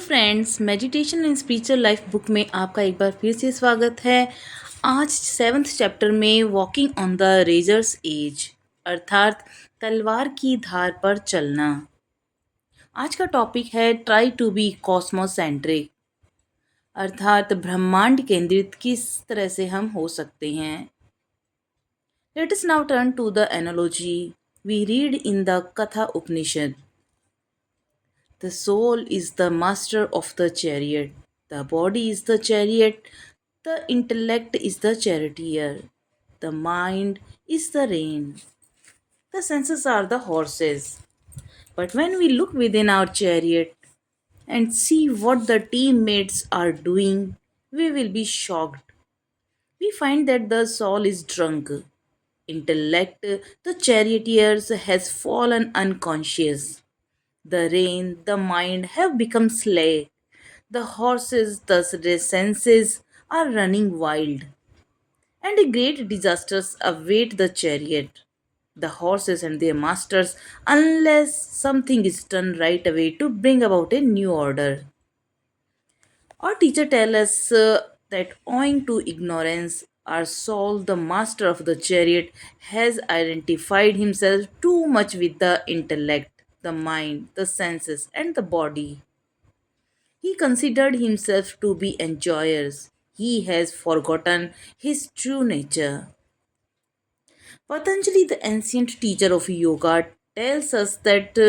Friends, meditation in spiritual life book में आपका एक बार फिर से स्वागत है। आज 7th चैप्टर में walking on the razor's edge अर्थात तलवार की धार पर चलना। आज का टॉपिक है ट्राई टू बी कॉस्मोसेंट्रिक अर्थात ब्रह्मांड केंद्रित किस तरह से हम हो सकते हैं। Let us now turn to the analogy we read in the Katha Upanishad. The soul is the master of the chariot. The body is the chariot. The intellect is the charioteer. The mind is the rein. The senses are the horses. But when we look within our chariot and see what the teammates are doing, we will be shocked. We find that the soul is drunk. Intellect, the charioteer, has fallen unconscious. The rein, the mind have become slack. The horses, thus their senses, are running wild. And great disasters await the chariot, the horses, and their masters, unless something is done right away to bring about a new order. Our teacher tells us that owing to ignorance, our soul, the master of the chariot, has identified himself too much with the intellect, the mind, the senses, and the body. He considered himself to be enjoyers. He has forgotten his true nature. Patanjali, the ancient teacher of yoga, tells us that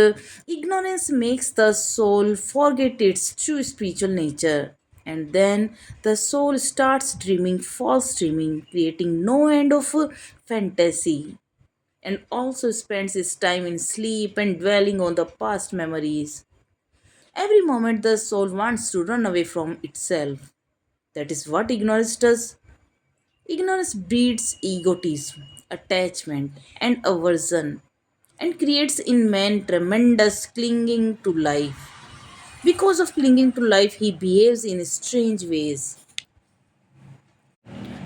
ignorance makes the soul forget its true spiritual nature. And then the soul starts dreaming false dreaming, creating no end of fantasy, and also spends its time in sleep and dwelling on the past memories. Every moment the soul wants to run away from itself. That is what ignorance does. Ignorance breeds egotism, attachment, and aversion, and creates in man tremendous clinging to life. Because of clinging to life, he behaves in strange ways.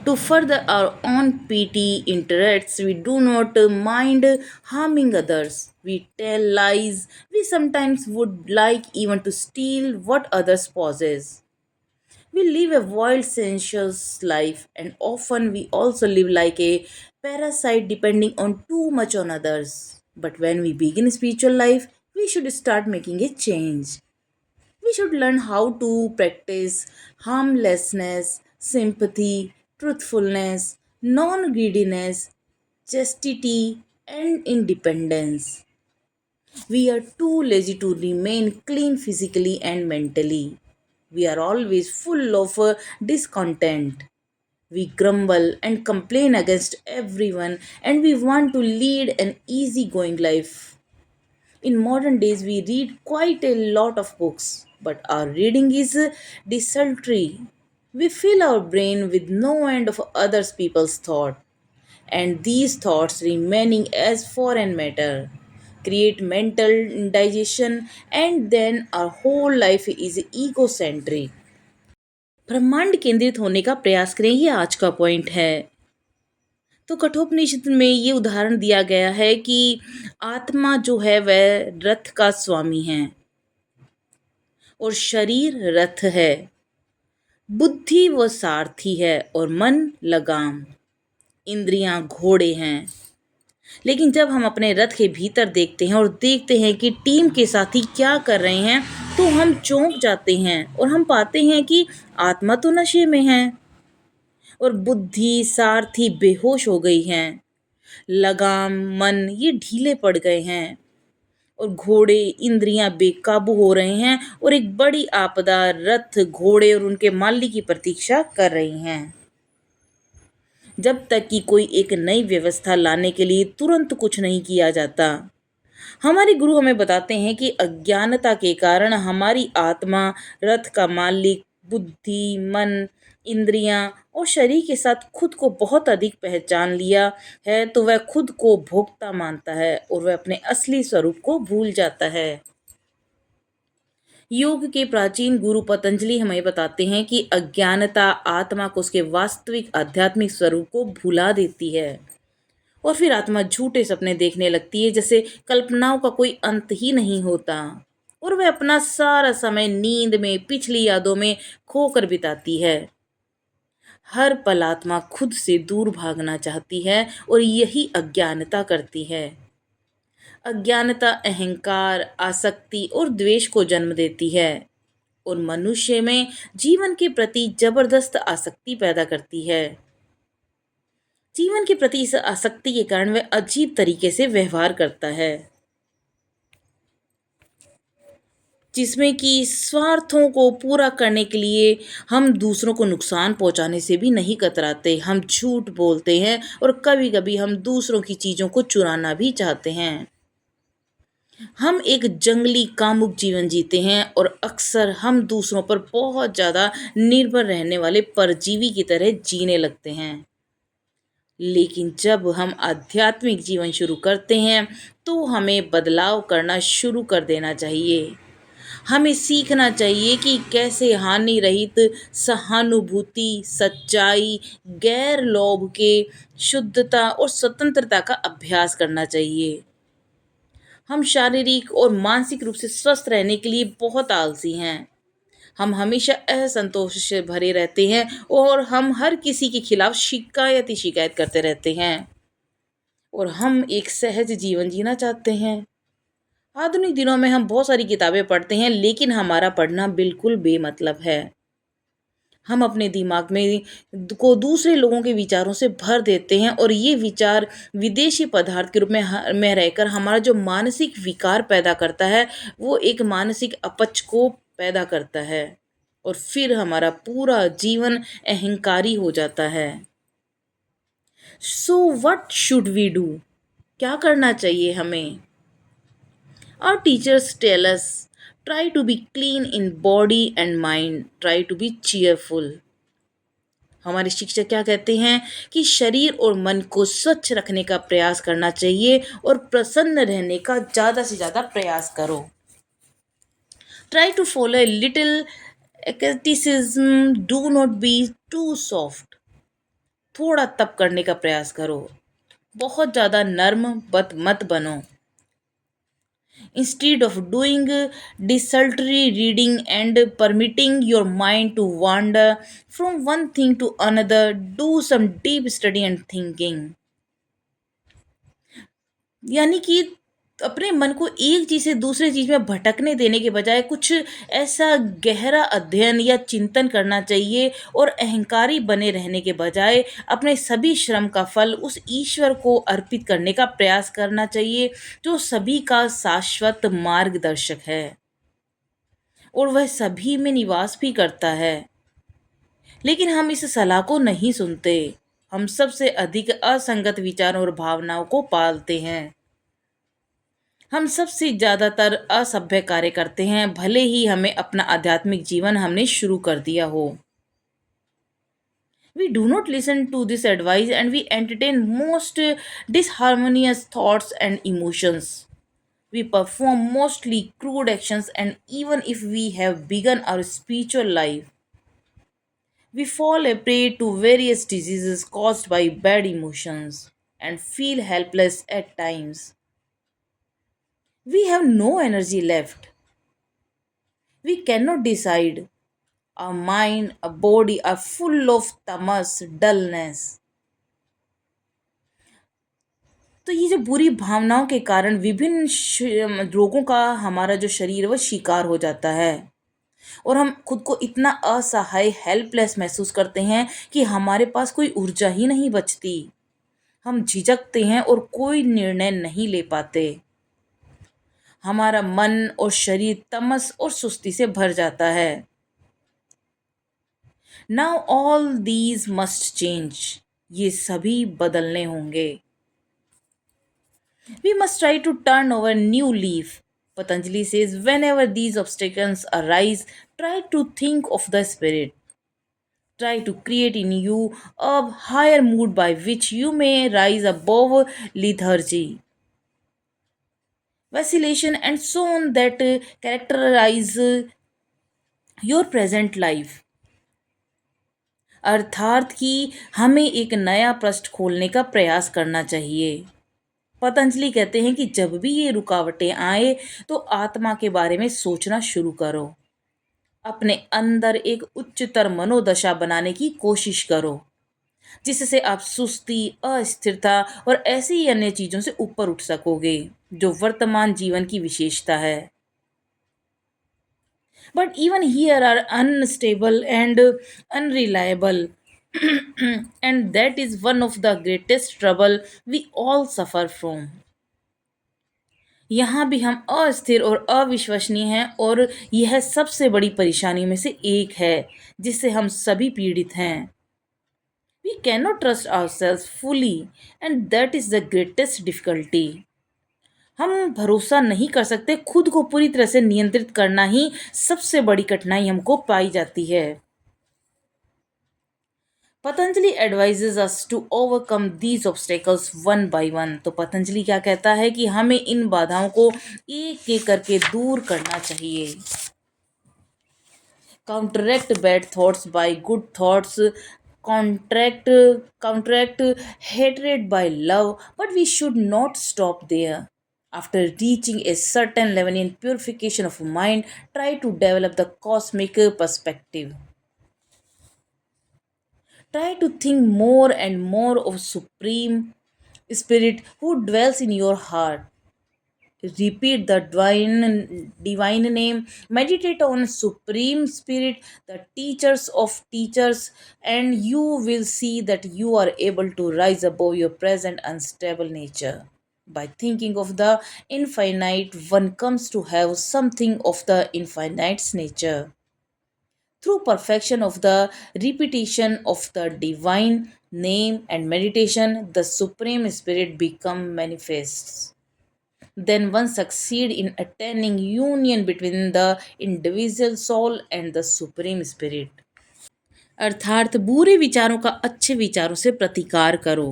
To further our own petty interests, we do not mind harming others. We tell lies. We sometimes would like even to steal what others possess. We live a wild, sensuous life, and often we also live like a parasite depending on too much on others. But when we begin spiritual life, we should start making a change. We should learn how to practice harmlessness, sympathy, truthfulness, non greediness, chastity, and independence. We are too lazy to remain clean physically and mentally. We are always full of discontent. We grumble and complain against everyone, and we want to lead an easygoing life. In modern days, we read quite a lot of books, but our reading is desultory. We fill our brain with no end of others people's thought, and these thoughts remaining as foreign matter create mental indigestion, and then our whole life is egocentric. ब्रह्मांड केंद्रित होने का प्रयास करें, ये आज का point है। तो कठोपनिषद में ये उदाहरण दिया गया है कि आत्मा जो है वह रथ का स्वामी है और शरीर रथ है, बुद्धि वो सारथी है और मन लगाम, इंद्रियां घोड़े हैं। लेकिन जब हम अपने रथ के भीतर देखते हैं और देखते हैं कि टीम के साथी क्या कर रहे हैं, तो हम चौंक जाते हैं और हम पाते हैं कि आत्मा तो नशे में है और बुद्धि सारथी बेहोश हो गई हैं, लगाम मन ये ढीले पड़ गए हैं और घोड़े इंद्रियां बेकाबू हो रहे हैं और एक बड़ी आपदा रथ घोड़े और उनके मालिक की प्रतीक्षा कर रही हैं। जब तक कि कोई एक नई व्यवस्था लाने के लिए तुरंत कुछ नहीं किया जाता। हमारे गुरु हमें बताते हैं कि अज्ञानता के कारण हमारी आत्मा रथ का मालिक बुद्धि मन इंद्रियां और शरीर के साथ खुद को बहुत अधिक पहचान लिया है, तो वह खुद को भोक्ता मानता है और वह अपने असली स्वरूप को भूल जाता है। योग के प्राचीन गुरु पतंजलि हमें बताते हैं कि अज्ञानता आत्मा को उसके वास्तविक आध्यात्मिक स्वरूप को भुला देती है और फिर आत्मा झूठे सपने देखने लगती है, जैसे कल्पनाओं का कोई अंत ही नहीं होता। और वह अपना सारा समय नींद में, पिछली यादों में खोकर बिताती है। हर पल आत्मा खुद से दूर भागना चाहती है और यही अज्ञानता करती है। अज्ञानता अहंकार, आसक्ति और द्वेष को जन्म देती है और मनुष्य में जीवन के प्रति जबरदस्त आसक्ति पैदा करती है। जीवन के प्रति इस आसक्ति के कारण वह अजीब तरीके से व्यवहार करता है, जिसमें कि स्वार्थों को पूरा करने के लिए हम दूसरों को नुकसान पहुंचाने से भी नहीं कतराते। हम झूठ बोलते हैं और कभी कभी हम दूसरों की चीज़ों को चुराना भी चाहते हैं। हम एक जंगली कामुक जीवन जीते हैं और अक्सर हम दूसरों पर बहुत ज़्यादा निर्भर रहने वाले परजीवी की तरह जीने लगते हैं। लेकिन जब हम आध्यात्मिक जीवन शुरू करते हैं तो हमें बदलाव करना शुरू कर देना चाहिए। हमें सीखना चाहिए कि कैसे हानि रहित सहानुभूति, सच्चाई, गैर लोभ के शुद्धता और स्वतंत्रता का अभ्यास करना चाहिए। हम शारीरिक और मानसिक रूप से स्वस्थ रहने के लिए बहुत आलसी हैं। हम हमेशा असंतोष से भरे रहते हैं और हम हर किसी के खिलाफ शिकायत ही शिकायत करते रहते हैं और हम एक सहज जीवन जीना चाहते हैं। आधुनिक दिनों में हम बहुत सारी किताबें पढ़ते हैं लेकिन हमारा पढ़ना बिल्कुल बेमतलब है। हम अपने दिमाग में को दूसरे लोगों के विचारों से भर देते हैं और ये विचार विदेशी पदार्थ के रूप में रहकर हमारा जो मानसिक विकार पैदा करता है वो एक मानसिक अपच को पैदा करता है और फिर हमारा पूरा जीवन अहंकारी हो जाता है। So what should we do? क्या करना चाहिए हमें? Our teachers tell us, try to be clean in body and mind, try to be cheerful. हमारे शिक्षक क्या कहते हैं कि शरीर और मन को स्वच्छ रखने का प्रयास करना चाहिए और प्रसन्न रहने का ज़्यादा से ज़्यादा प्रयास करो। Try to follow a little asceticism, do not be too soft. थोड़ा तप करने का प्रयास करो, बहुत ज़्यादा नर्म मत बनो। Instead of doing desultory reading and permitting your mind to wander from one thing to another, do some deep study and thinking. यानी कि अपने मन को एक चीज़ से दूसरे चीज़ में भटकने देने के बजाय कुछ ऐसा गहरा अध्ययन या चिंतन करना चाहिए और अहंकारी बने रहने के बजाय अपने सभी श्रम का फल उस ईश्वर को अर्पित करने का प्रयास करना चाहिए जो सभी का शाश्वत मार्गदर्शक है और वह सभी में निवास भी करता है। लेकिन हम इस सलाह को नहीं सुनते। हम सबसे अधिक असंगत विचारों और भावनाओं को पालते हैं। हम सबसे ज़्यादातर असभ्य कार्य करते हैं भले ही हमें अपना आध्यात्मिक जीवन हमने शुरू कर दिया हो। We do not listen to this advice and we entertain most disharmonious thoughts and emotions. We perform mostly crude actions and even if we have begun our spiritual life, we fall a prey to various diseases caused by bad emotions and feel helpless at times. We have no energy left. We cannot decide. Our mind, our body are full of tamas, dullness. तो ये जो बुरी भावनाओं के कारण विभिन्न रोगों का हमारा जो शरीर है वो शिकार हो जाता है और हम खुद को इतना असहाय हेल्पलेस महसूस करते हैं कि हमारे पास कोई ऊर्जा ही नहीं बचती। हम झिझकते हैं और कोई निर्णय नहीं ले पाते। हमारा मन और शरीर तमस और सुस्ती से भर जाता है। Now all these must change. ये सभी बदलने होंगे। We must try to turn over new leaf. Patanjali says, whenever these obstacles arise, try to think of the Spirit. Try to create in you a higher mood by which you may rise above lethargy, vacillation, and so on that characterize your present life. अर्थात कि हमें एक नया पृष्ठ खोलने का प्रयास करना चाहिए। पतंजलि कहते हैं कि जब भी ये रुकावटें आए तो आत्मा के बारे में सोचना शुरू करो, अपने अंदर एक उच्चतर मनोदशा बनाने की कोशिश करो, जिससे आप सुस्ती, अस्थिरता और ऐसी ही अन्य चीजों से ऊपर उठ सकोगे जो वर्तमान जीवन की विशेषता है। But even here are unstable and unreliable. And that is one of the greatest trouble we all suffer from. यहाँ भी हम अस्थिर और अविश्वसनीय हैं, और यह सबसे बड़ी परेशानियों में से एक है जिससे हम सभी पीड़ित हैं। We cannot trust ourselves fully, and that is the greatest difficulty. हम भरोसा नहीं कर सकते, खुद को पूरी तरह से नियंत्रित करना ही सबसे बड़ी कठिनाई हमको पाई जाती है। Patanjali advises us to overcome these obstacles one by one. तो पतंजलि क्या कहता है कि हमें इन बाधाओं को एक एक करके दूर करना चाहिए। Counteract bad thoughts bye good thoughts, contract counteract hatred by love, but we should not stop there. After reaching a certain level in purification of mind, try to develop the cosmic perspective. Try to think more and more of Supreme Spirit who dwells in your heart. Repeat the divine name, meditate on Supreme Spirit, the teachers of teachers, and you will see that you are able to rise above your present unstable nature. By thinking of the infinite, one comes to have something of the infinite's nature. Through perfection of the repetition of the divine name and meditation, the Supreme Spirit become manifests. Then one succeed in attaining union between the individual soul and the Supreme Spirit. अर्थात बुरे विचारों का अच्छे विचारों से प्रतिकार करो,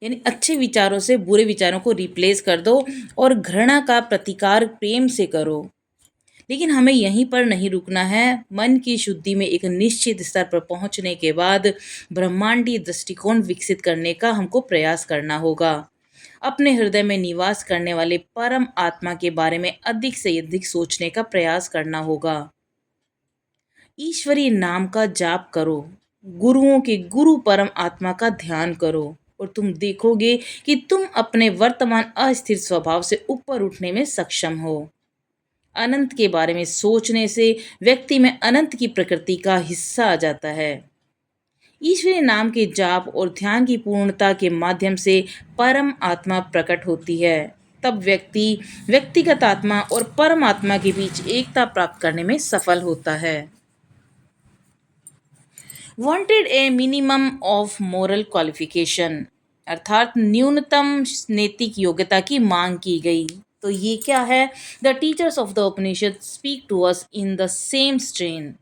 यानी अच्छे विचारों से बुरे विचारों को रिप्लेस कर दो और घृणा का प्रतिकार प्रेम से करो। लेकिन हमें यहीं पर नहीं रुकना है। मन की शुद्धि में एक निश्चित स्तर पर पहुंचने के बाद ब्रह्मांडीय दृष्टिकोण विकसित करने का हमको प्रयास करना होगा। अपने हृदय में निवास करने वाले परम आत्मा के बारे में अधिक से अधिक सोचने का प्रयास करना होगा। ईश्वरीय नाम का जाप करो, गुरुओं के गुरु परम आत्मा का ध्यान करो, और तुम देखोगे कि तुम अपने वर्तमान अस्थिर स्वभाव से ऊपर उठने में सक्षम हो। अनंत के बारे में सोचने से व्यक्ति में अनंत की प्रकृति का हिस्सा आ जाता है। ईश्वरीय नाम के जाप और ध्यान की पूर्णता के माध्यम से परम आत्मा प्रकट होती है। तब व्यक्ति व्यक्तिगत आत्मा और परम आत्मा के बीच एकता प्राप्त करने में सफल होता है। Wanted A minimum of moral qualification, अर्थात न्यूनतम नैतिक योग्यता की मांग की गई। तो ये क्या है? The teachers of the Upanishad speak to us in the same strain.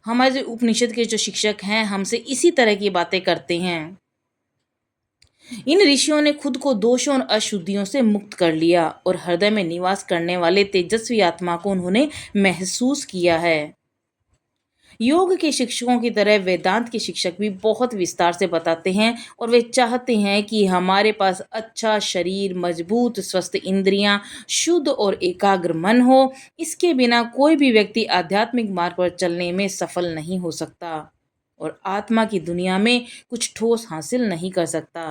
हमारे उपनिषद के जो शिक्षक हैं हमसे इसी तरह की बातें करते हैं। इन ऋषियों ने खुद को दोषों और अशुद्धियों से मुक्त कर लिया और हृदय में निवास करने वाले तेजस्वी आत्मा को उन्होंने महसूस किया है। योग के शिक्षकों की तरह वेदांत के शिक्षक भी बहुत विस्तार से बताते हैं, और वे चाहते हैं कि हमारे पास अच्छा शरीर, मजबूत स्वस्थ इंद्रियां, शुद्ध और एकाग्र मन हो। इसके बिना कोई भी व्यक्ति आध्यात्मिक मार्ग पर चलने में सफल नहीं हो सकता और आत्मा की दुनिया में कुछ ठोस हासिल नहीं कर सकता।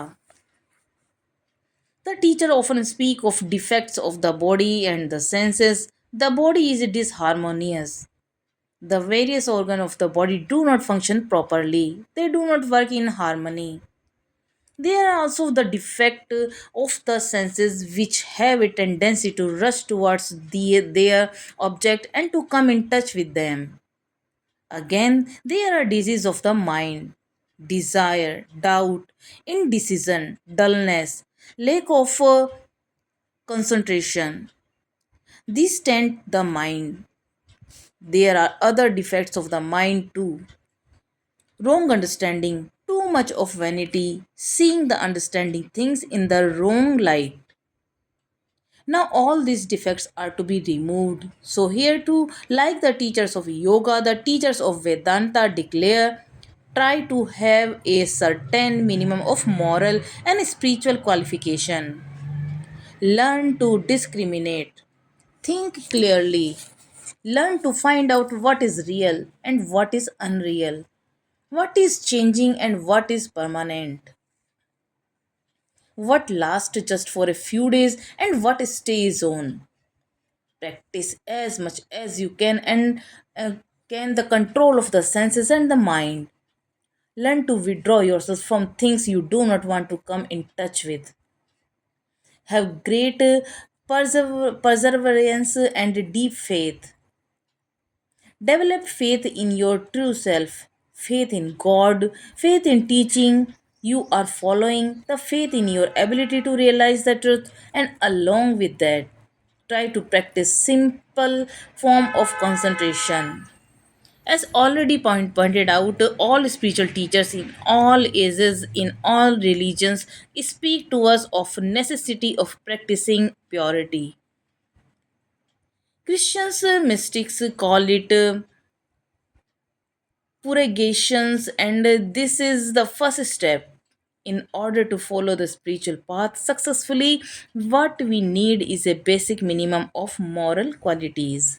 The teacher often speak of defects of the body and the senses. The body is disharmonious. The various organs of the body do not function properly. They do not work in harmony. There are also the defect of the senses which have a tendency to rush towards their object and to come in touch with them. Again, there are diseases of the mind, desire, doubt, indecision, dullness, lack of concentration. These tend the mind. There are other defects of the mind too: wrong understanding, too much of vanity, seeing the understanding things in the wrong light. Now, all these defects are to be removed. So, here too, like the teachers of yoga, the teachers of Vedanta declare, try to have a certain minimum of moral and spiritual qualification. Learn to discriminate. Think clearly. Learn to find out what is real and what is unreal, what is changing and what is permanent, what lasts just for a few days and what stays on. Practice as much as you can and can the control of the senses and the mind. Learn to withdraw yourself from things you do not want to come in touch with. Have great perseverance and deep faith. Develop faith in your true self, faith in God, faith in teaching you are following, the faith in your ability to realize the truth, and along with that, try to practice simple form of concentration. As already pointed out, all spiritual teachers in all ages, in all religions, speak to us of necessity of practicing purity. Christians, mystics call it purgations, and this is the first step. In order to follow the spiritual path successfully, what we need is a basic minimum of moral qualities.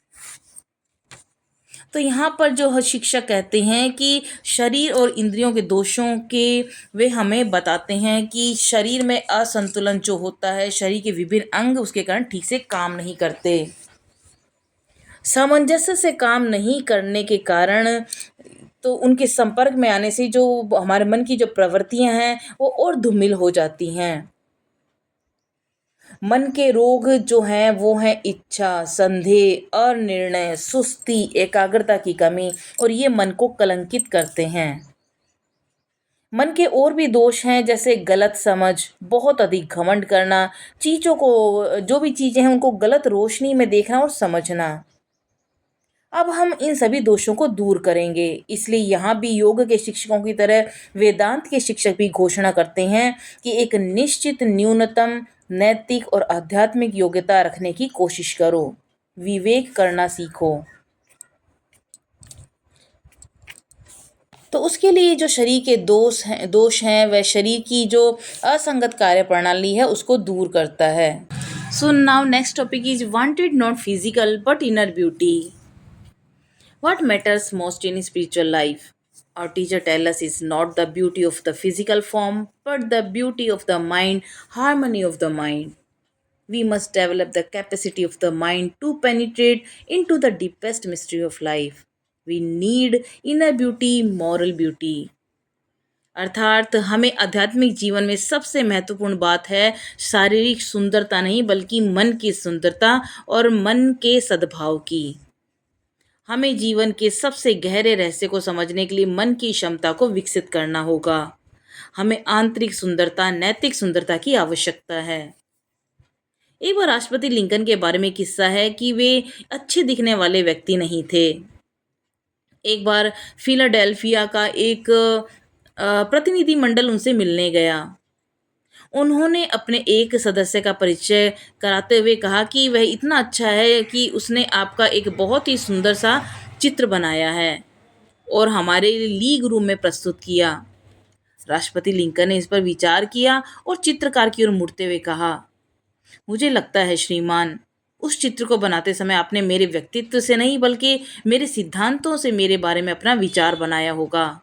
तो यहाँ पर जो शिक्षक कहते हैं कि शरीर और इंद्रियों के दोषों के वे हमें बताते हैं कि शरीर में असंतुलन जो होता है, शरीर के विभिन्न अंग उसके कारण ठीक से काम नहीं करते, सामंजस्य से काम नहीं करने के कारण, तो उनके संपर्क में आने से जो हमारे मन की जो प्रवृत्तियां हैं वो और धूमिल हो जाती हैं। मन के रोग जो हैं वो हैं इच्छा, संदेह, अनिर्णय, सुस्ती, एकाग्रता की कमी, और ये मन को कलंकित करते हैं। मन के और भी दोष हैं जैसे गलत समझ, बहुत अधिक घमंड करना, चीज़ों को, जो भी चीज़ें हैं उनको गलत रोशनी में देखना और समझना। अब हम इन सभी दोषों को दूर करेंगे, इसलिए यहाँ भी योग के शिक्षकों की तरह वेदांत के शिक्षक भी घोषणा करते हैं कि एक निश्चित न्यूनतम नैतिक और आध्यात्मिक योग्यता रखने की कोशिश करो, विवेक करना सीखो। तो उसके लिए जो शरीर के दोष हैं वह शरीर की जो असंगत कार्य प्रणाली है उसको दूर करता है। So now next topic is wanted not physical but inner beauty. What matters most in spiritual life? Our teacher tell us is not the beauty of the physical form, but the beauty of the mind, harmony of the mind. We must develop the capacity of the mind to penetrate into the deepest mystery of life. We need inner beauty, moral beauty. अर्थात हमें आध्यात्मिक जीवन में सबसे महत्वपूर्ण बात है शारीरिक सुंदरता नहीं बल्कि मन की सुंदरता और मन के सद्भाव की। हमें जीवन के सबसे गहरे रहस्य को समझने के लिए मन की क्षमता को विकसित करना होगा। हमें आंतरिक सुंदरता, नैतिक सुंदरता की आवश्यकता है। एक बार राष्ट्रपति लिंकन के बारे में किस्सा है कि वे अच्छे दिखने वाले व्यक्ति नहीं थे। एक बार फिलाडेल्फिया का एक प्रतिनिधि मंडल उनसे मिलने गया। उन्होंने अपने एक सदस्य का परिचय कराते हुए कहा कि वह इतना अच्छा है कि उसने आपका एक बहुत ही सुंदर सा चित्र बनाया है और हमारे लीग रूम में प्रस्तुत किया। राष्ट्रपति लिंकन ने इस पर विचार किया और चित्रकार की ओर मुड़ते हुए कहा, मुझे लगता है श्रीमान, उस चित्र को बनाते समय आपने मेरे व्यक्तित्व से नहीं बल्कि मेरे सिद्धांतों से मेरे बारे में अपना विचार बनाया होगा,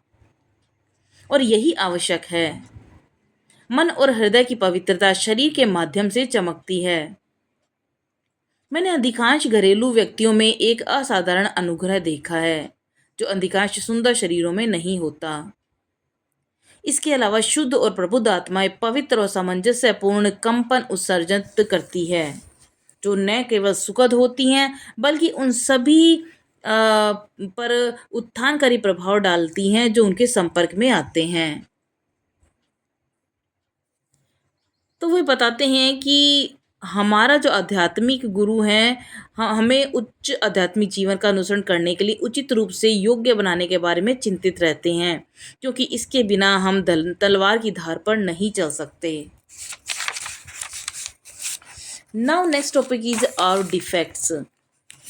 और यही आवश्यक है। मन और हृदय की पवित्रता शरीर के माध्यम से चमकती है। मैंने अधिकांश घरेलू व्यक्तियों में एक असाधारण अनुग्रह देखा है जो अधिकांश सुंदर शरीरों में नहीं होता। इसके अलावा शुद्ध और प्रबुद्ध आत्माएं पवित्र और सामंजस्यपूर्ण कंपन उत्सर्जित करती है जो न केवल सुखद होती हैं बल्कि उन सभी पर उत्थानकारी प्रभाव डालती हैं जो उनके संपर्क में आते हैं। तो वे बताते हैं कि हमारा जो आध्यात्मिक गुरु हैं हमें उच्च आध्यात्मिक जीवन का अनुसरण करने के लिए उचित रूप से योग्य बनाने के बारे में चिंतित रहते हैं, क्योंकि इसके बिना हम तलवार की धार पर नहीं चल सकते। Now next topic is our defects.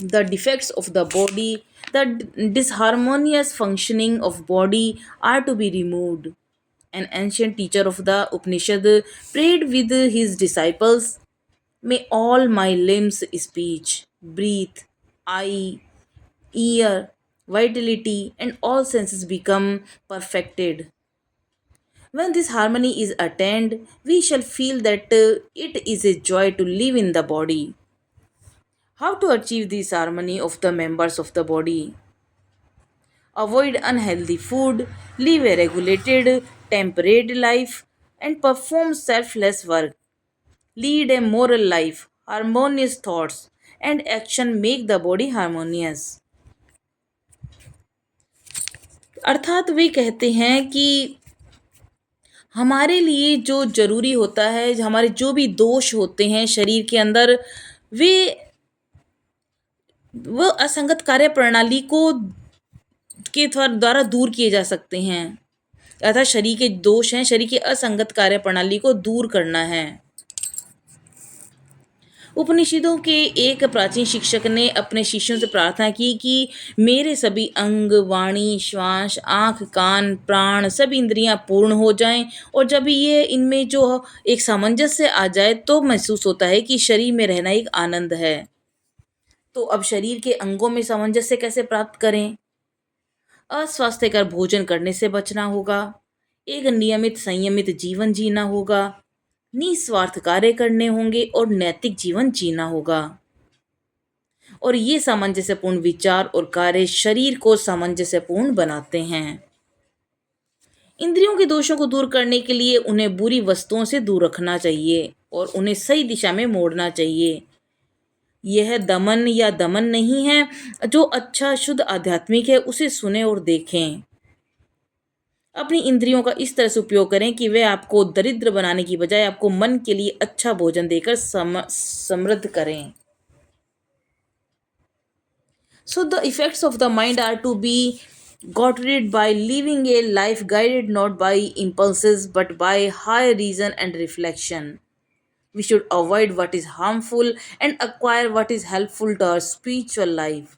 The defects of the body, the disharmonious functioning of body are to be removed. An ancient teacher of the Upanishad prayed with his disciples, may all my limbs, speech, breath, eye, ear, vitality, and all senses become perfected. When this harmony is attained, we shall feel that it is a joy to live in the body. How to achieve this harmony of the members of the body? Avoid unhealthy food, live a regulated, temperate life, and perform selfless work. Lead a moral life, harmonious thoughts, and action make the body harmonious. अर्थात वे कहते हैं कि हमारे लिए जो ज़रूरी होता है, हमारे जो भी दोष होते हैं शरीर के अंदर, वे वो असंगत कार्य प्रणाली को के द्वारा दूर किए जा सकते हैं। अर्थात शरीर के दोष हैं, शरीर की असंगत कार्य प्रणाली को दूर करना है। उपनिषदों के एक प्राचीन शिक्षक ने अपने शिष्यों से प्रार्थना की कि मेरे सभी अंग, वाणी, श्वास, आँख, कान, प्राण, सभी इंद्रियां पूर्ण हो जाएं, और जब ये इनमें जो एक सामंजस्य आ जाए तो महसूस होता है कि शरीर में रहना एक आनंद है। तो अब शरीर के अंगों में सामंजस्य कैसे प्राप्त करें? अस्वास्थ्यकर भोजन करने से बचना होगा, एक नियमित संयमित जीवन जीना होगा, निस्वार्थ कार्य करने होंगे और नैतिक जीवन जीना होगा। और ये सामंजस्यपूर्ण विचार और कार्य शरीर को सामंजस्यपूर्ण बनाते हैं। इंद्रियों के दोषों को दूर करने के लिए उन्हें बुरी वस्तुओं से दूर रखना चाहिए और उन्हें सही दिशा में मोड़ना चाहिए। यह दमन या दमन नहीं है। जो अच्छा शुद्ध आध्यात्मिक है उसे सुने और देखें। अपनी इंद्रियों का इस तरह से उपयोग करें कि वे आपको दरिद्र बनाने की बजाय आपको मन के लिए अच्छा भोजन देकर समृद्ध करें। So the effects of the mind are to be got rid by living a life guided not by impulses but by high reason and reflection. We should avoid what is harmful and acquire what is helpful to our spiritual life.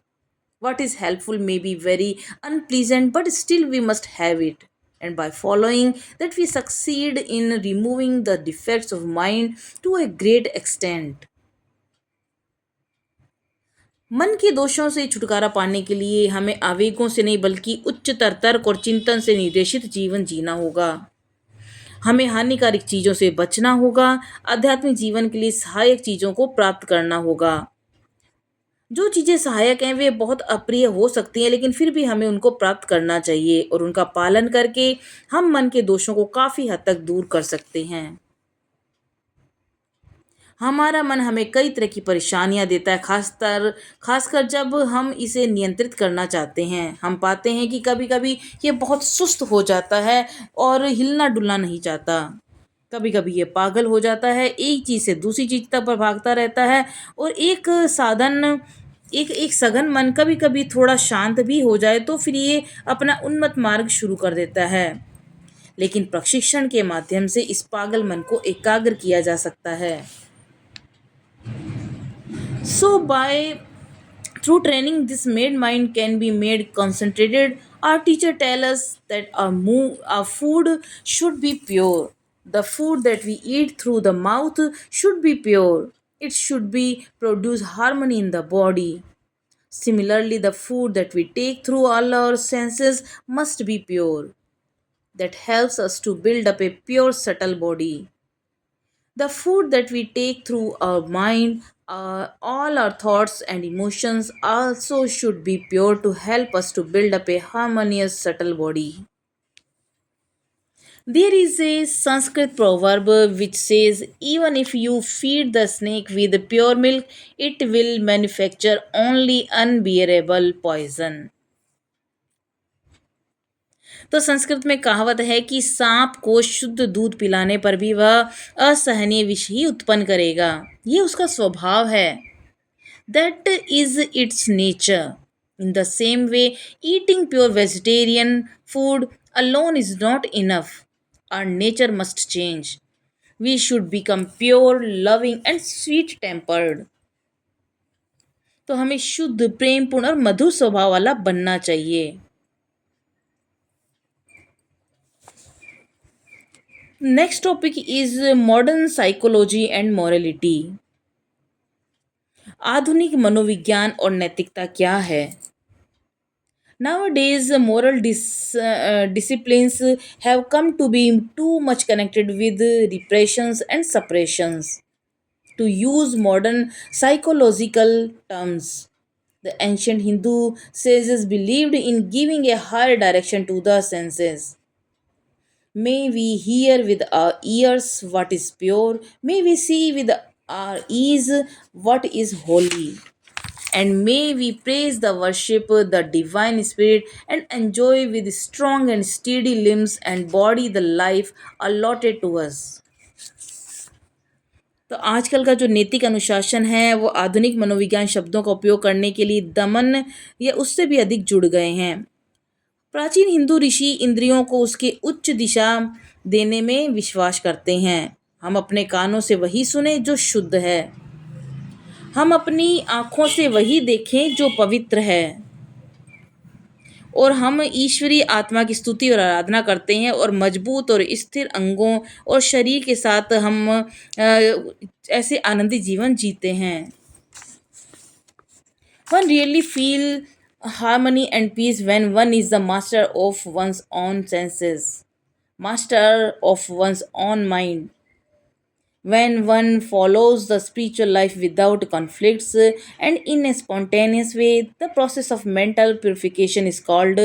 What is helpful may be very unpleasant, but still we must have it. And by following that, we succeed in removing the defects of mind to a great extent. मन के दोषों से छुटकारा पाने के लिए हमें आवेगों से नहीं बल्कि उच्चतर तर्क और चिंतन से निर्देशित जीवन जीना होगा। हमें हानिकारक चीज़ों से बचना होगा, आध्यात्मिक जीवन के लिए सहायक चीज़ों को प्राप्त करना होगा। जो चीज़ें सहायक हैं वे बहुत अप्रिय हो सकती हैं, लेकिन फिर भी हमें उनको प्राप्त करना चाहिए और उनका पालन करके हम मन के दोषों को काफ़ी हद तक दूर कर सकते हैं। हमारा मन हमें कई तरह की परेशानियां देता है, खासकर जब हम इसे नियंत्रित करना चाहते हैं। हम पाते हैं कि कभी कभी ये बहुत सुस्त हो जाता है और हिलना डुलना नहीं चाहता। कभी कभी ये पागल हो जाता है, एक चीज़ से दूसरी चीज़ तक पर भागता रहता है। और एक सघन मन कभी कभी थोड़ा शांत भी हो जाए तो फिर ये अपना उन्मत्त मार्ग शुरू कर देता है। लेकिन प्रशिक्षण के माध्यम से इस पागल मन को एकाग्र किया जा सकता है। So, by through training, this made mind can be made concentrated. Our teacher tell us that our food should be pure. The food that we eat through the mouth should be pure. It should be produce harmony in the body. Similarly, the food that we take through all our senses must be pure. That helps us to build up a pure, subtle body. The food that we take through our mind, all our thoughts and emotions also should be pure to help us to build up a harmonious, subtle body. There is a Sanskrit proverb which says, even if you feed the snake with pure milk, it will manufacture only unbearable poison. तो संस्कृत में कहावत है कि सांप को शुद्ध दूध पिलाने पर भी वह असहनीय विष ही उत्पन्न करेगा। ये उसका स्वभाव है। That is its nature. In the same way, eating pure vegetarian food alone is not enough. Our nature must change. We should become pure, loving and sweet tempered. तो हमें शुद्ध, प्रेमपूर्ण और मधुर स्वभाव वाला बनना चाहिए। Next topic is modern psychology and morality. आधुनिक मनोविज्ञान और नैतिकता क्या है? Nowadays, moral disciplines have come to be too much connected with repressions and suppressions. To use modern psychological terms, the ancient Hindu sages believed in giving a higher direction to the senses. May we hear with our ears what is pure, may we see with our eyes what is holy, and may we praise the worship the divine spirit and enjoy with strong and steady limbs and body the life allotted to us। तो आजकल का जो नैतिक अनुशासन है वो आधुनिक मनोविज्ञान शब्दों का उपयोग करने के लिए दमन या उससे भी अधिक जुड़ गए हैं। प्राचीन हिंदू ऋषि इंद्रियों को उसके उच्च दिशा देने में विश्वास करते हैं। हम अपने कानों से वही सुने जो शुद्ध है, हम अपनी आँखों से वही देखें जो पवित्र है, और हम ईश्वरीय आत्मा की स्तुति और आराधना करते हैं और मजबूत और स्थिर अंगों और शरीर के साथ हम ऐसे आनंदी जीवन जीते हैं। One really feel harmony and peace when one is the master of one's own senses, master of one's own mind. When one follows the spiritual life without conflicts and in a spontaneous way, the process of mental purification is called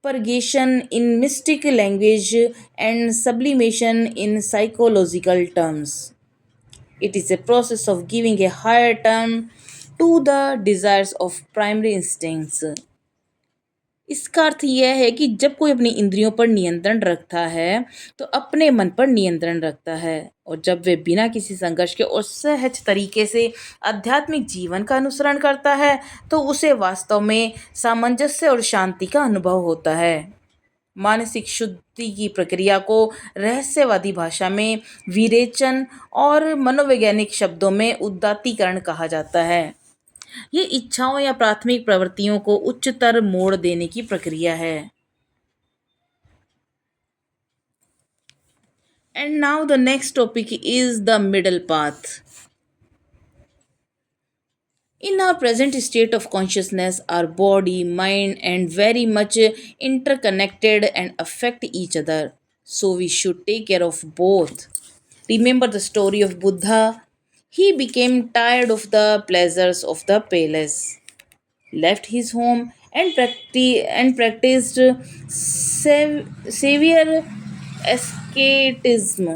purgation in mystic language and sublimation in psychological terms. It is a process of giving a higher term to the desires of primary instincts. इसका अर्थ यह है कि जब कोई अपनी इंद्रियों पर नियंत्रण रखता है तो अपने मन पर नियंत्रण रखता है, और जब वे बिना किसी संघर्ष के और सहज तरीके से आध्यात्मिक जीवन का अनुसरण करता है तो उसे वास्तव में सामंजस्य और शांति का अनुभव होता है। मानसिक शुद्धि की प्रक्रिया को रहस्यवादी भाषा में विरेचन और मनोवैज्ञानिक शब्दों में उदात्तीकरण कहा जाता है। ये इच्छाओं या प्राथमिक प्रवृत्तियों को उच्चतर मोड़ देने की प्रक्रिया है। And now the next topic is the middle path. In our present state of consciousness, our body, mind, and very much interconnected and affect each other. So we should take care of both. Remember the story of Buddha. He became tired of the pleasures of the palace, left his home, and practiced severe asceticism।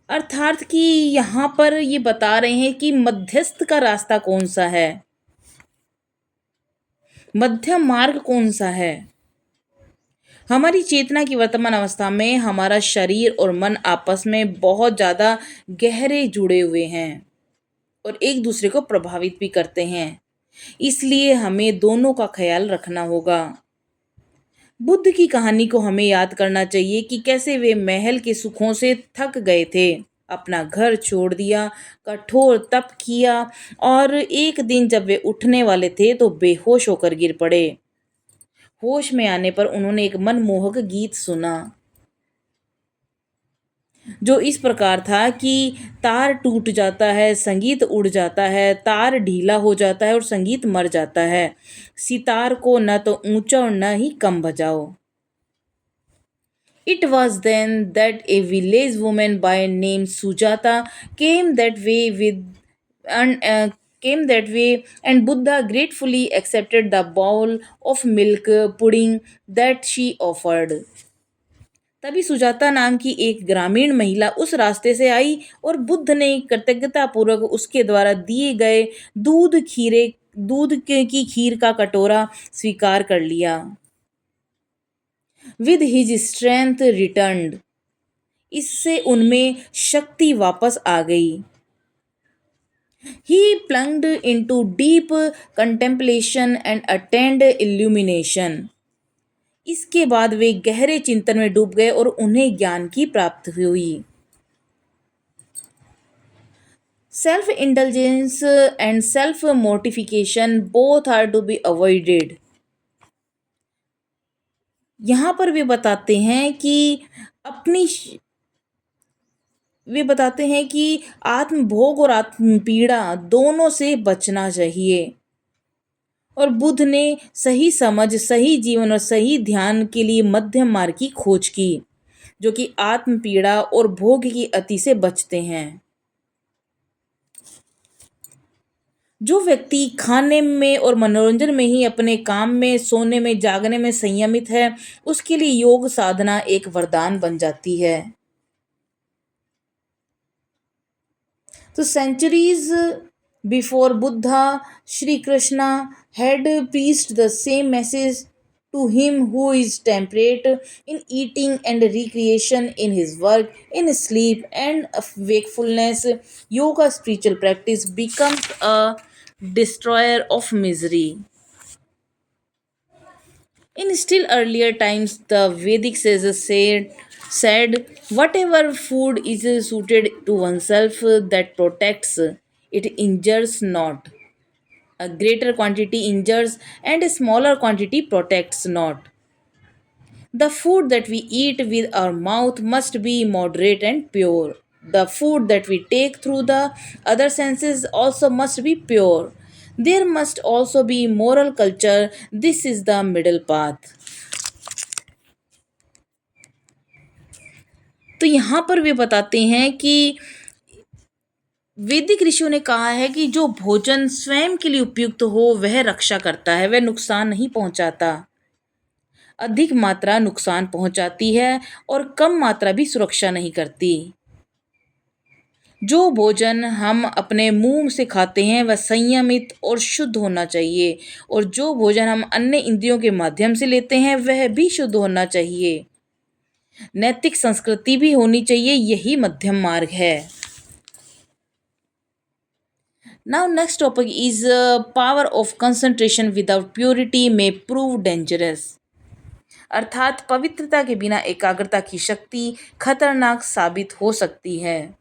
अर्थात कि यहाँ पर ये बता रहे हैं कि मध्यस्थ का रास्ता कौन सा है, मध्यम मार्ग कौन सा है। हमारी चेतना की वर्तमान अवस्था में हमारा शरीर और मन आपस में बहुत ज़्यादा गहरे जुड़े हुए हैं और एक दूसरे को प्रभावित भी करते हैं, इसलिए हमें दोनों का ख्याल रखना होगा। बुद्ध की कहानी को हमें याद करना चाहिए कि कैसे वे महल के सुखों से थक गए थे, अपना घर छोड़ दिया, कठोर तप किया, और एक दिन जब वे उठने वाले थे तो बेहोश होकर गिर पड़े। होश में आने पर उन्होंने एक मनमोहक गीत सुना जो इस प्रकार था कि तार टूट जाता है, संगीत उड़ जाता है, तार ढीला हो जाता है और संगीत मर जाता है। सितार को न तो ऊंचा और न ही कम बजाओ। It was then that a village woman by name Sujata came that way came that way, and Buddha gratefully accepted the bowl of milk pudding that she offered। तभी सुजाता नाम की एक ग्रामीण महिला उस रास्ते से आई और बुद्ध ने कृतज्ञता पूर्वक उसके द्वारा दिए गए की खीर का कटोरा स्वीकार कर लिया। विद हिज स्ट्रेंथ रिटर्न्ड, इससे उनमें शक्ति वापस आ गई। He plunged into deep contemplation and attained illumination, इसके बाद वे गहरे चिंतन में डूब गए और उन्हें ज्ञान की प्राप्ति हुई। Self indulgence and self mortification both are to be avoided. यहाँ पर अपनी वे बताते हैं कि आत्म भोग और आत्म पीड़ा दोनों से बचना चाहिए। और बुद्ध ने सही समझ, सही जीवन और सही ध्यान के लिए मध्यम मार्ग की खोज की, जो कि आत्म पीड़ा और भोग की अति से बचते हैं। जो व्यक्ति खाने में और मनोरंजन में ही, अपने काम में, सोने में, जागने में संयमित है, उसके लिए योग साधना एक वरदान बन जाती है। तो centuries before Buddha, Sri Krishna had preached the same message to him who is temperate in eating and recreation, in his work, in his sleep and wakefulness. Yoga spiritual practice becomes a destroyer of misery. In still earlier times, the Vedic sages said whatever food is suited to oneself that protects, it injures not. A greater quantity injures and a smaller quantity protects not. The food that we eat with our mouth must be moderate and pure. The food that we take through the other senses also must be pure. There must also be moral culture. This is the middle path. तो यहाँ पर वे बताते हैं कि वैदिक ऋषियों ने कहा है कि जो भोजन स्वयं के लिए उपयुक्त हो वह रक्षा करता है, वह नुकसान नहीं पहुंचाता। अधिक मात्रा नुकसान पहुंचाती है और कम मात्रा भी सुरक्षा नहीं करती। जो भोजन हम अपने मुंह से खाते हैं वह संयमित और शुद्ध होना चाहिए, और जो भोजन हम अन्य इंद्रियों के माध्यम से लेते हैं वह भी शुद्ध होना चाहिए। नैतिक संस्कृति भी होनी चाहिए, यही मध्यम मार्ग है। Now next topic is power of concentration without purity may prove dangerous. अर्थात पवित्रता के बिना एकाग्रता की शक्ति खतरनाक साबित हो सकती है।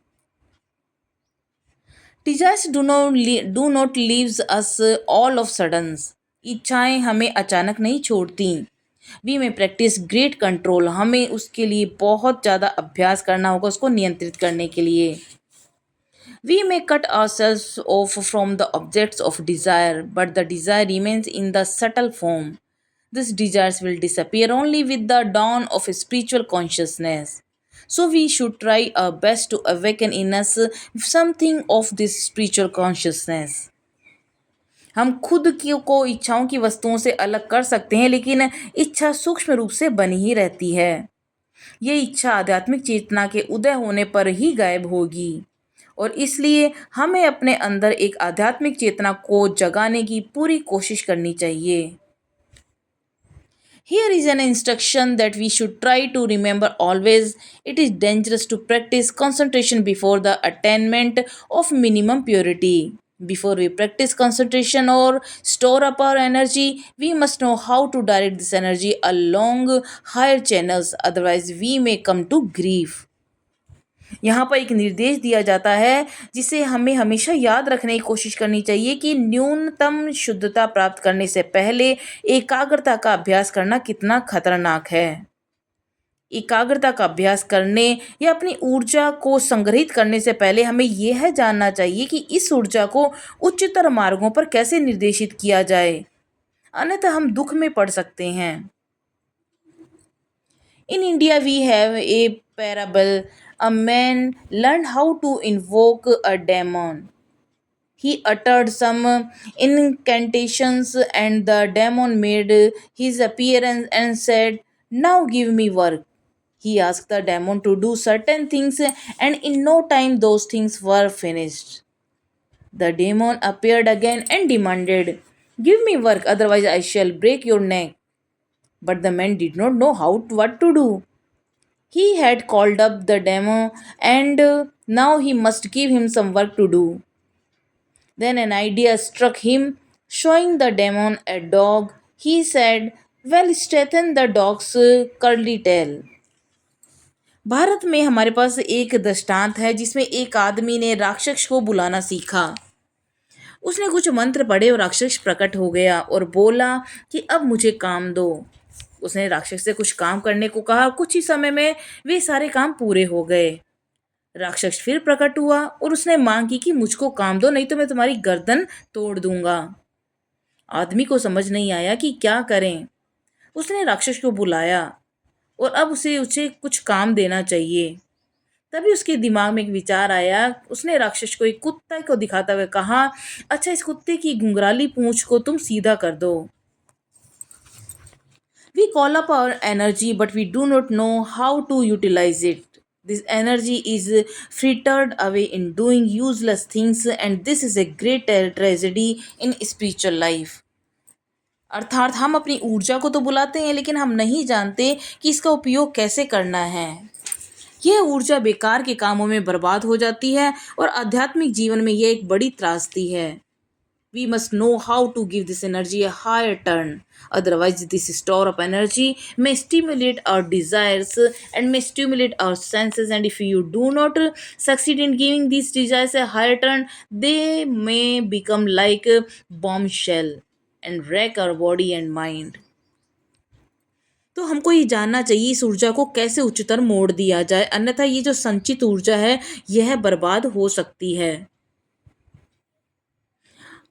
Desires do not leaves us all of sudden. इच्छाएं हमें अचानक नहीं छोड़ती। वी में प्रैक्टिस ग्रेट कंट्रोल, हमें उसके लिए बहुत ज़्यादा अभ्यास करना होगा उसको नियंत्रित करने के लिए। We may cut ourselves off from the objects of desire, but the desire remains in the subtle form. These desires will disappear only with the dawn of spiritual consciousness. So we should try our best to awaken in us something of this spiritual consciousness. हम खुद की को इच्छाओं की वस्तुओं से अलग कर सकते हैं, लेकिन इच्छा सूक्ष्म रूप से बनी ही रहती है। ये इच्छा आध्यात्मिक चेतना के उदय होने पर ही गायब होगी, और इसलिए हमें अपने अंदर एक आध्यात्मिक चेतना को जगाने की पूरी कोशिश करनी चाहिए। Here is an instruction that we should try to remember always. It is dangerous to practice concentration before the attainment of minimum purity. Before we practice concentration or store up our energy, we must know how to direct this energy along higher channels, otherwise, we may come to grief. यहाँ पर एक निर्देश दिया जाता है जिसे हमें हमेशा याद रखने की कोशिश करनी चाहिए कि न्यूनतम शुद्धता प्राप्त करने से पहले एकाग्रता का अभ्यास करना कितना खतरनाक है। एकाग्रता का अभ्यास करने या अपनी ऊर्जा को संग्रहित करने से पहले हमें यह जानना चाहिए कि इस ऊर्जा को उच्चतर मार्गों पर कैसे निर्देशित किया जाए, अन्यथा हम दुख में पड़ सकते हैं। In India, we have a parable. A man learned how to invoke a demon. He uttered some incantations, and the demon made his appearance and said, "Now give me work." He asked the demon to do certain things, and in no time those things were finished. The demon appeared again and demanded, "Give me work, otherwise I shall break your neck." But the man did not know what to do. He had called up the demon, and now he must give him some work to do. Then an idea struck him. Showing the demon a dog, he said, "Well, straighten the dog's curly tail." Bharat में हमारे पास एक दृष्टांत है जिसमें एक आदमी ने राक्षस को बुलाना सीखा। उसने कुछ मंत्र पढ़े और राक्षस प्रकट हो गया और बोला कि अब मुझे काम दो। उसने राक्षस से कुछ काम करने को कहा। कुछ ही समय में वे सारे काम पूरे हो गए। राक्षस फिर प्रकट हुआ और उसने मांग की कि मुझको काम दो, नहीं तो मैं तुम्हारी गर्दन तोड़ दूंगा। आदमी को समझ नहीं आया कि क्या करें। उसने राक्षस को बुलाया और अब उसे उसे कुछ काम देना चाहिए। तभी उसके दिमाग में एक विचार आया। उसने राक्षस को एक कुत्ते को दिखाता हुए कहा, अच्छा इस कुत्ते की घुंघराली पूंछ को तुम सीधा कर दो। We call up our energy, but we do not know how to utilize it. This energy is frittered away in doing useless things, and this is a great tragedy in spiritual life. अर्थात हम अपनी ऊर्जा को तो बुलाते हैं लेकिन हम नहीं जानते कि इसका उपयोग कैसे करना है। यह ऊर्जा बेकार के कामों में बर्बाद हो जाती है और आध्यात्मिक जीवन में यह एक बड़ी त्रासदी है। We must know how to give this energy a higher turn. Otherwise, this store of energy may stimulate our desires and may stimulate our senses. And if you do not succeed in giving these desires a higher turn, they may become like a bombshell and wreck our body and mind. तो हमको ये जानना चाहिए इस ऊर्जा को कैसे उच्चतर मोड़ दिया जाए, अन्यथा ये जो संचित ऊर्जा है यह बर्बाद हो सकती है।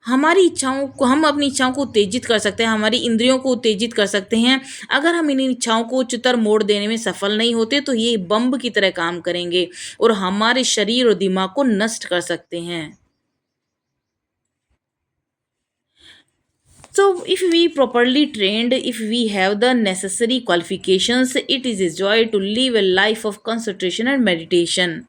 हमारी इच्छाओं को हम अपनी इच्छाओं को उत्तेजित कर सकते हैं, हमारी इंद्रियों को उत्तेजित कर सकते हैं। अगर हम इन इच्छाओं को उच्चतर मोड़ देने में सफल नहीं होते तो ये बम की तरह काम करेंगे और हमारे शरीर और दिमाग को नष्ट कर सकते हैं। So if we properly trained, if we have the necessary qualifications, it is a joy to live a life of concentration and meditation.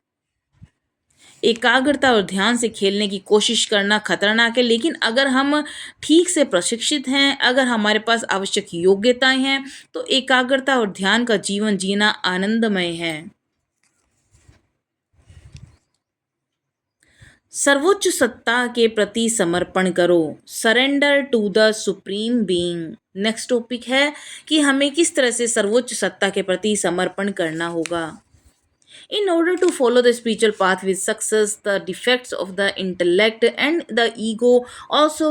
एकाग्रता और ध्यान से खेलने की कोशिश करना खतरनाक है, लेकिन अगर हम ठीक से प्रशिक्षित हैं, अगर हमारे पास आवश्यक योग्यताएं हैं, तो एकाग्रता और ध्यान का जीवन जीना आनंदमय है। सर्वोच्च सत्ता के प्रति समर्पण करो। Surrender to the supreme being. Next topic है कि हमें किस तरह से सर्वोच्च सत्ता के प्रति समर्पण करना होगा। In order to follow the spiritual path with success, the defects of the intellect and the ego also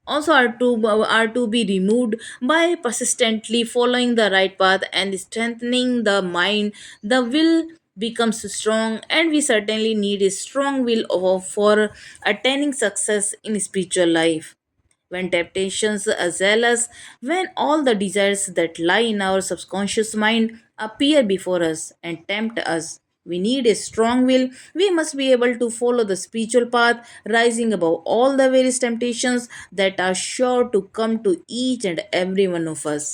are to be removed by persistently following the right path and strengthening the mind. The will becomes strong, and we certainly need a strong will for attaining success in spiritual life. When temptations assail us, when all the desires that lie in our subconscious mind appear before us and tempt us, we need a strong will. We must be able to follow the spiritual path, rising above all the various temptations that are sure to come to each and every one of us.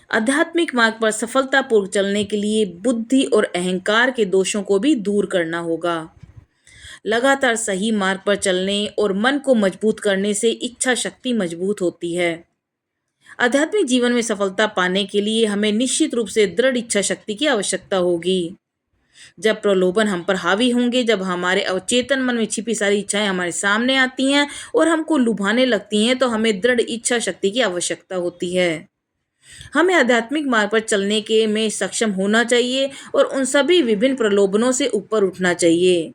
आध्यात्मिक मार्ग पर सफलतापूर्वक चलने के लिए बुद्धि और अहंकार के दोषों को भी दूर करना होगा। लगातार सही मार्ग पर चलने और मन को मजबूत करने से इच्छा शक्ति मजबूत होती है। आध्यात्मिक जीवन में सफलता पाने के लिए हमें निश्चित रूप से दृढ़ इच्छा शक्ति की आवश्यकता होगी। जब प्रलोभन हम पर हावी होंगे, जब हमारे अवचेतन मन में छिपी सारी इच्छाएं हमारे सामने आती हैं और हमको लुभाने लगती हैं, तो हमें दृढ़ इच्छा शक्ति की आवश्यकता होती है। हमें आध्यात्मिक मार्ग पर चलने के में सक्षम होना चाहिए और उन सभी विभिन्न प्रलोभनों से ऊपर उठना चाहिए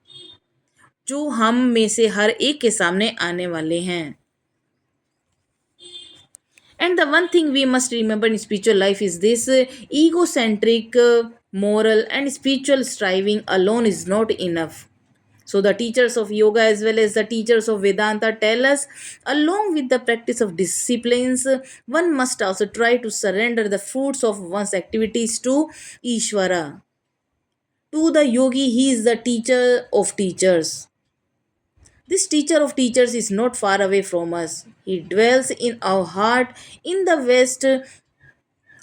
जो हम में से हर एक के सामने आने वाले हैं। And the one thing we must remember in spiritual life is this: egocentric, moral, and spiritual striving alone is not enough. So, the teachers of yoga as well as the teachers of Vedanta tell us, along with the practice of disciplines, one must also try to surrender the fruits of one's activities to Ishvara. To the yogi, he is the teacher of teachers. This teacher of teachers is not far away from us. He dwells in our heart. In the West,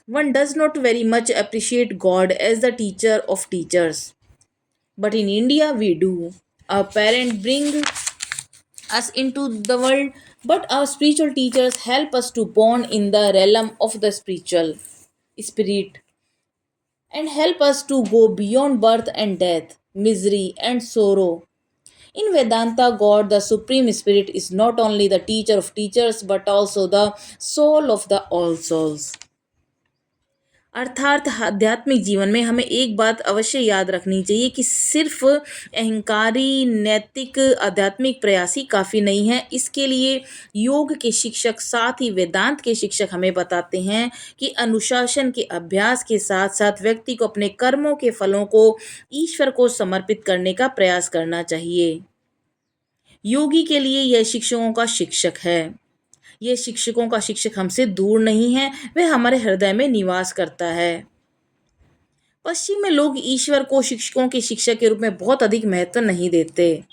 one does not very much appreciate God as the teacher of teachers. But in India, we do. Our parents bring us into the world, but our spiritual teachers help us to born in the realm of the spiritual spirit and help us to go beyond birth and death, misery and sorrow. In Vedanta, God, the Supreme Spirit, is not only the teacher of teachers but also the soul of the all souls. अर्थात आध्यात्मिक जीवन में हमें एक बात अवश्य याद रखनी चाहिए कि सिर्फ अहंकारी नैतिक आध्यात्मिक प्रयास ही काफ़ी नहीं है। इसके लिए योग के शिक्षक साथ ही वेदांत के शिक्षक हमें बताते हैं कि अनुशासन के अभ्यास के साथ साथ व्यक्ति को अपने कर्मों के फलों को ईश्वर को समर्पित करने का प्रयास करना चाहिए। योगी के लिए यह शिक्षकों का शिक्षक है। ये शिक्षकों का शिक्षक हमसे दूर नहीं है, वह हमारे हृदय में निवास करता है। पश्चिम में लोग ईश्वर को शिक्षकों के शिक्षक के रूप में बहुत अधिक महत्व नहीं देते,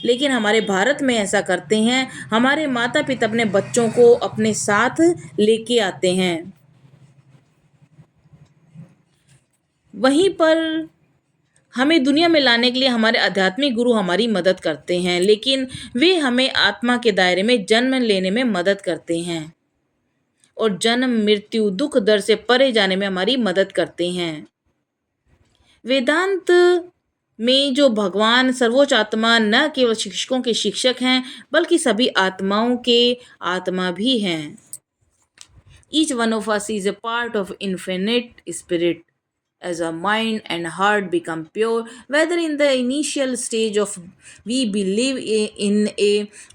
लेकिन हमारे भारत में ऐसा करते हैं। हमारे माता पिता अपने बच्चों को अपने साथ लेके आते हैं। वहीं पर हमें दुनिया में लाने के लिए हमारे आध्यात्मिक गुरु हमारी मदद करते हैं, लेकिन वे हमें आत्मा के दायरे में जन्म लेने में मदद करते हैं और जन्म मृत्यु दुख दर्द से परे जाने में हमारी मदद करते हैं। वेदांत में जो भगवान सर्वोच्च आत्मा न केवल शिक्षकों के शिक्षक हैं, बल्कि सभी आत्माओं के आत्मा भी हैं। Each one of us is a part of infinite spirit. As our mind and heart become pure, whether in the initial stage of we believe in a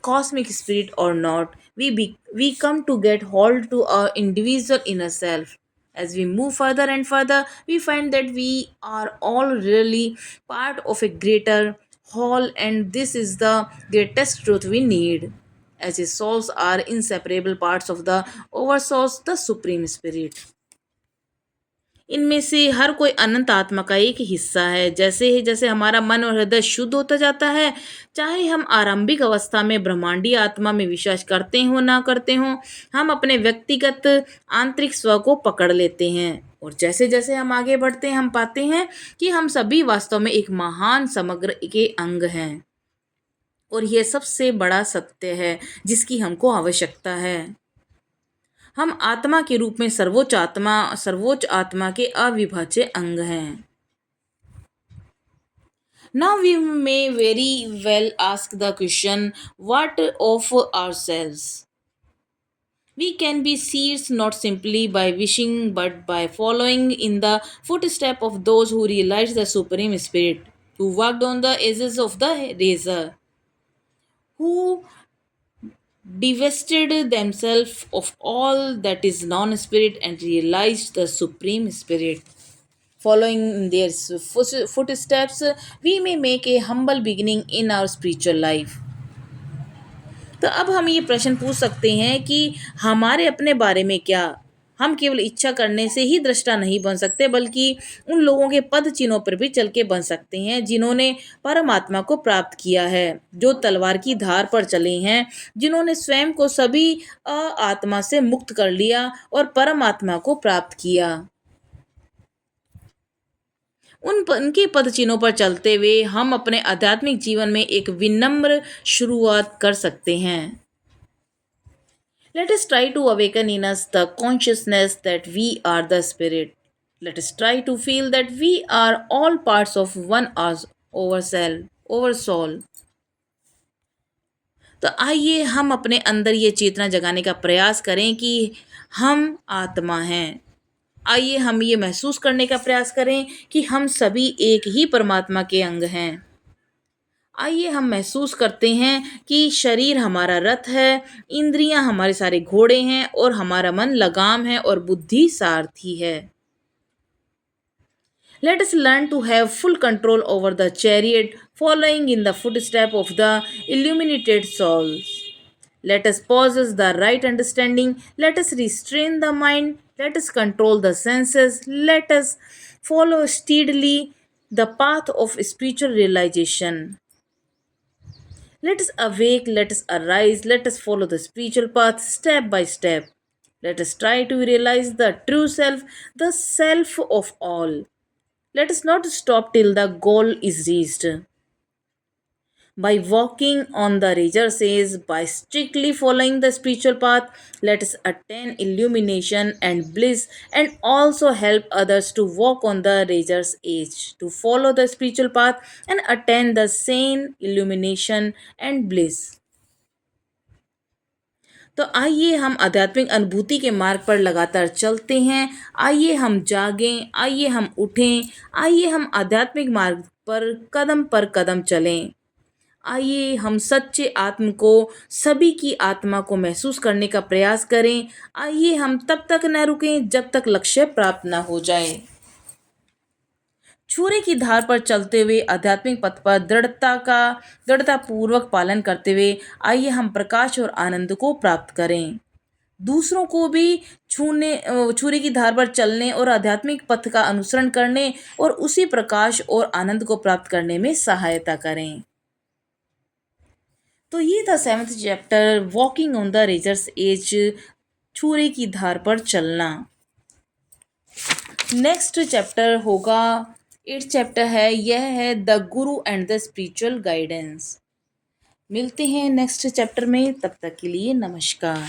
cosmic spirit or not, we come to get hold to our individual inner self. As we move further and further, we find that we are all really part of a greater whole, and this is the greatest truth we need, as his souls are inseparable parts of the oversource, the supreme spirit. इनमें से हर कोई अनंत आत्मा का एक हिस्सा है। जैसे ही जैसे हमारा मन और हृदय शुद्ध होता जाता है, चाहे हम आरंभिक अवस्था में ब्रह्मांडीय आत्मा में विश्वास करते हो ना करते हो, हम अपने व्यक्तिगत आंतरिक स्व को पकड़ लेते हैं। और जैसे जैसे हम आगे बढ़ते हैं, हम पाते हैं कि हम सभी वास्तव में एक महान समग्र के अंग हैं, और यह सबसे बड़ा सत्य है जिसकी हमको आवश्यकता है। हम आत्मा के रूप में सर्वोच्च आत्मा के अविभाज्य अंग हैं। Now we may very well ask the question, what of ourselves? We can be seers not simply by wishing but by following in the footsteps of those who realized the Supreme Spirit, who walked on the edges of the razor, who divested themselves of all that is non spirit and realized the Supreme Spirit. Following in their footsteps, we may make a humble beginning in our spiritual life. तो अब हम ये प्रश्न पूछ सकते हैं कि हमारे अपने बारे में क्या? हम केवल इच्छा करने से ही दृष्टा नहीं बन सकते, बल्कि उन लोगों के पद चिन्हों पर भी चल के बन सकते हैं जिन्होंने परमात्मा को प्राप्त किया है, जो तलवार की धार पर चले हैं, जिन्होंने स्वयं को सभी आत्मा से मुक्त कर लिया और परमात्मा को प्राप्त किया। उनके पद चिन्हों पर चलते हुए हम अपने आध्यात्मिक जीवन में एक विनम्र शुरुआत कर सकते हैं। Let us try to awaken in us the consciousness that we are the spirit. Let us try to feel that we are all parts of one over soul. तो आइए हम अपने अंदर ये चेतना जगाने का प्रयास करें कि हम आत्मा हैं। आइए हम ये महसूस करने का प्रयास करें कि हम सभी एक ही परमात्मा के अंग हैं। आइए हम महसूस करते हैं कि शरीर हमारा रथ है, इंद्रियां हमारे सारे घोड़े हैं और हमारा मन लगाम है और बुद्धि सारथी है। Let us learn to have full control over the chariot, following in the footsteps of the illuminated souls. Let us possess the right understanding. Let us restrain the mind. Let us control the senses. Let us follow steadily the path of spiritual realization. Let us awake, let us arise, let us follow the spiritual path step by step. Let us try to realize the true self, the self of all. Let us not stop till the goal is reached. By walking on the razor's edge, by strictly following the spiritual path, let us attain illumination and bliss, and also help others to walk on the razor's edge, to follow the spiritual path and attain the same illumination and bliss. तो आइए हम आध्यात्मिक अनुभूति के मार्ग पर लगातार चलते हैं। आइए हम जागें, आइए हम उठें, आइए हम आध्यात्मिक मार्ग पर कदम चलें। आइए हम सच्चे आत्म को, सभी की आत्मा को महसूस करने का प्रयास करें। आइए हम तब तक न रुकें जब तक लक्ष्य प्राप्त न हो जाए। छुरे की धार पर चलते हुए आध्यात्मिक पथ पर दृढ़ता पूर्वक पालन करते हुए आइए हम प्रकाश और आनंद को प्राप्त करें। दूसरों को भी छुरे की धार पर चलने और आध्यात्मिक पथ का अनुसरण करने और उसी प्रकाश और आनंद को प्राप्त करने में सहायता करें। तो ये था 7th chapter, walking on the razor's edge, छुरे की धार पर चलना। नेक्स्ट चैप्टर होगा 8th चैप्टर है, यह है the Guru and the spiritual guidance. मिलते हैं नेक्स्ट चैप्टर में, तब तक के लिए नमस्कार।